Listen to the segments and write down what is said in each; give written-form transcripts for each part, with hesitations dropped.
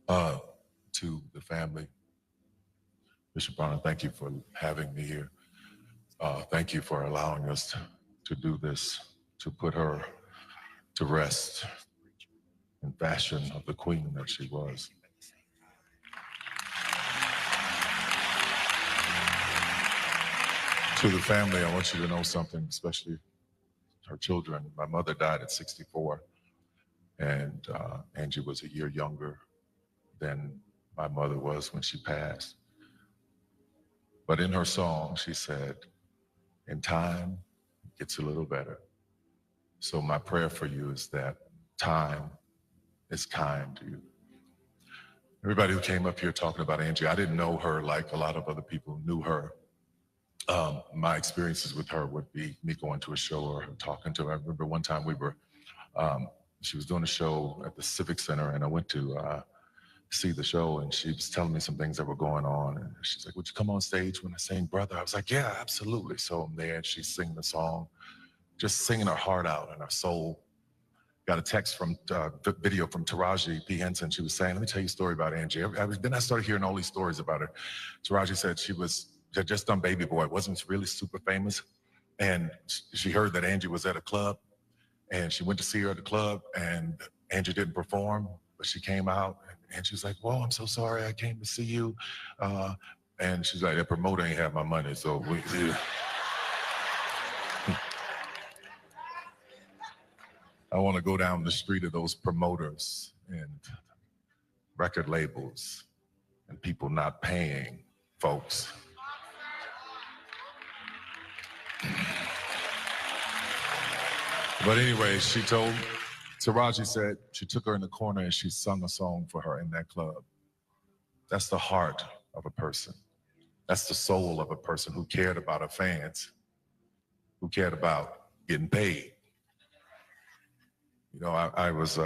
To the family, Bishop Brown, thank you for having me here. Thank you for allowing us to do this, to put her to rest in fashion of the queen that she was. To the family, I want you to know something, especially her children. My mother died at 64, and Angie was a year younger than my mother was when she passed. But in her song, she said, in time, it gets a little better. So my prayer for you is that time is kind to you. Everybody who came up here talking about Angie, I didn't know her like a lot of other people knew her. My experiences with her would be me going to a show or talking to her. I remember one time she was doing a show at the Civic Center, and I went to see the show, and she was telling me some things that were going on, and she's like, would you come on stage when I sing Brother? I was like, yeah, absolutely. So I'm there, and she's singing the song, just singing her heart out and her soul. Got a text from the video from Taraji P. Henson. She was saying, let me tell you a story about Angie. Then I started hearing all these stories about her. Taraji said she had just done Baby Boy, wasn't really super famous, and she heard that Angie was at a club, and she went to see her at the club, and Angie didn't perform, but she came out, and she was like, whoa, I'm so sorry, I came to see you. And she's like, that promoter ain't have my money, so I want to go down the street of those promoters and record labels and people not paying folks. But anyway, Taraji said she took her in the corner and she sung a song for her in that club. That's the heart of a person. That's the soul of a person who cared about her fans, who cared about getting paid. You know, I was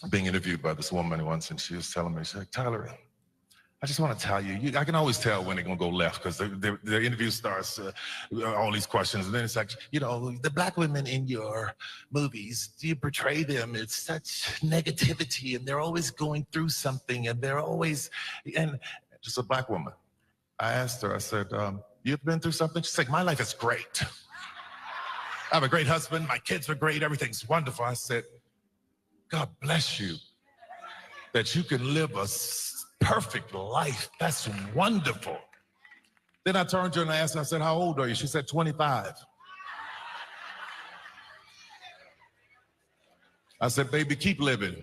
being interviewed by this woman once, and she was telling me, she's like, Tyler, I just want to tell you, I can always tell when they're going to go left, because the interview starts, all these questions, and then it's like, you know, the black women in your movies, do you portray them? It's such negativity, and they're always going through something, and they're always, and just a black woman. I asked her, I said, you've been through something? She's like, my life is great. I have a great husband, my kids are great, everything's wonderful. I said, God bless you that you can live a perfect life. That's wonderful. Then I turned to her and I asked her, I said, how old are you? She said, 25. I said, baby, keep living.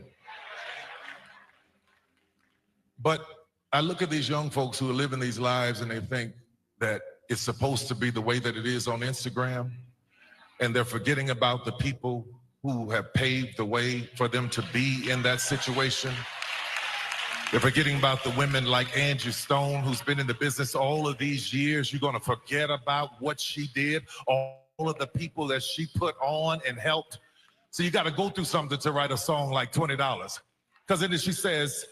But I look at these young folks who are living these lives and they think that it's supposed to be the way that it is on Instagram. And they're forgetting about the people who have paved the way for them to be in that situation. They're forgetting about the women like Angie Stone, who's been in the business all of these years. You're gonna forget about what she did, all of the people that she put on and helped. So you gotta go through something to write a song like $20. Because then she says,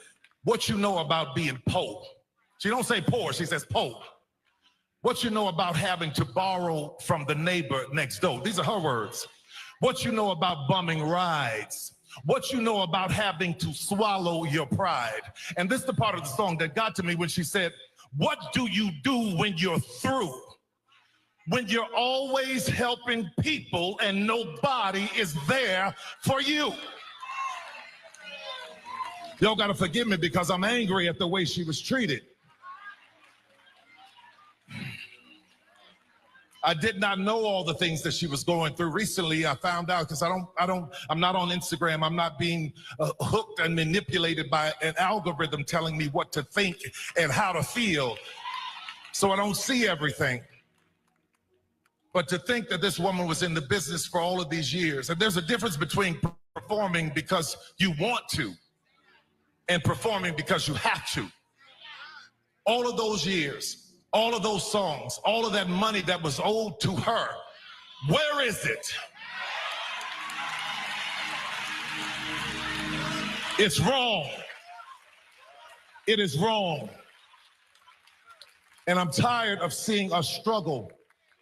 what you know about being poor. She don't say poor, she says poor. What you know about having to borrow from the neighbor next door. These are her words. What you know about bumming rides. What you know about having to swallow your pride. And this is the part of the song that got to me when she said, what do you do when you're through? When you're always helping people and nobody is there for you. Y'all gotta forgive me because I'm angry at the way she was treated. I did not know all the things that she was going through. Recently, I found out because I'm not on Instagram. I'm not being hooked and manipulated by an algorithm telling me what to think and how to feel. So I don't see everything. But to think that this woman was in the business for all of these years, and there's a difference between performing because you want to and performing because you have to. All of those years, all of those songs, all of that money that was owed to her, where is it? It's wrong. It is wrong. And I'm tired of seeing us struggle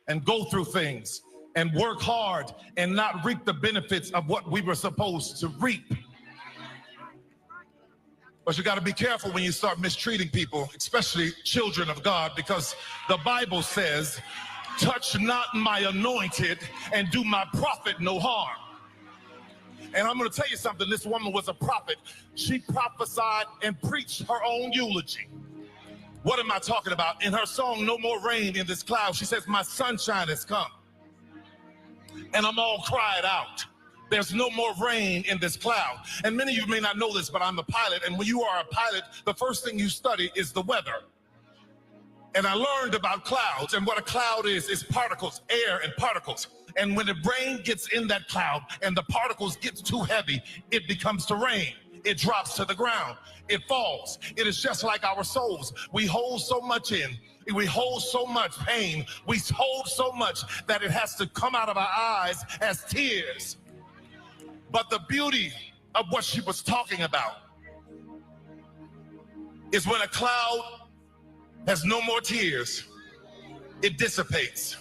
and go through things and work hard and not reap the benefits of what we were supposed to reap. But you got to be careful when you start mistreating people, especially children of God, because the Bible says, touch not my anointed and do my prophet no harm. And I'm going to tell you something. This woman was a prophet. She prophesied and preached her own eulogy. What am I talking about? In her song, No More Rain in This Cloud, she says, my sunshine has come and I'm all cried out. There's no more rain in this cloud. And many of you may not know this, but I'm a pilot. And when you are a pilot, the first thing you study is the weather. And I learned about clouds, and what a cloud is particles, air and particles. And when the rain gets in that cloud and the particles get too heavy, it becomes to rain. It drops to the ground. It falls. It is just like our souls. We hold so much in. We hold so much pain. We hold so much that it has to come out of our eyes as tears. But the beauty of what she was talking about is when a cloud has no more tears, it dissipates.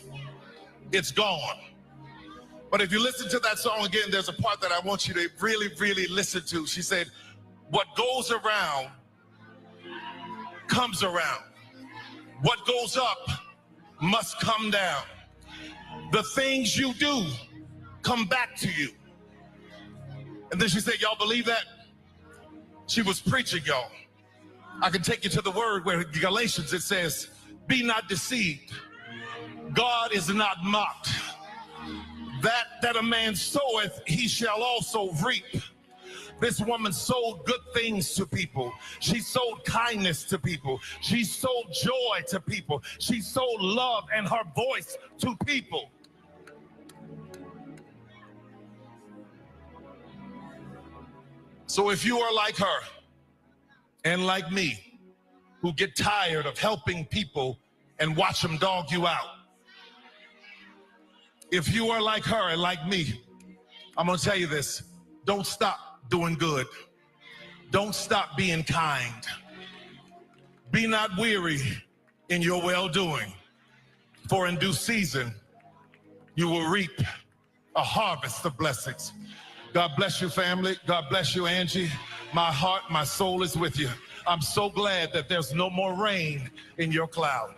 It's gone. But if you listen to that song again, there's a part that I want you to really, really listen to. She said, what goes around comes around. What goes up must come down. The things you do come back to you. And then she said, y'all believe that? She was preaching, y'all. I can take you to the word where in Galatians it says, be not deceived. God is not mocked. That a man soweth, he shall also reap. This woman sowed good things to people. She sowed kindness to people. She sowed joy to people. She sowed love and her voice to people. So if you are like her and like me, who get tired of helping people and watch them dog you out, if you are like her and like me, I'm going to tell you this. Don't stop doing good. Don't stop being kind. Be not weary in your well-doing, for in due season you will reap a harvest of blessings. God bless you, family. God bless you, Angie. My heart, my soul is with you. I'm so glad that there's no more rain in your cloud.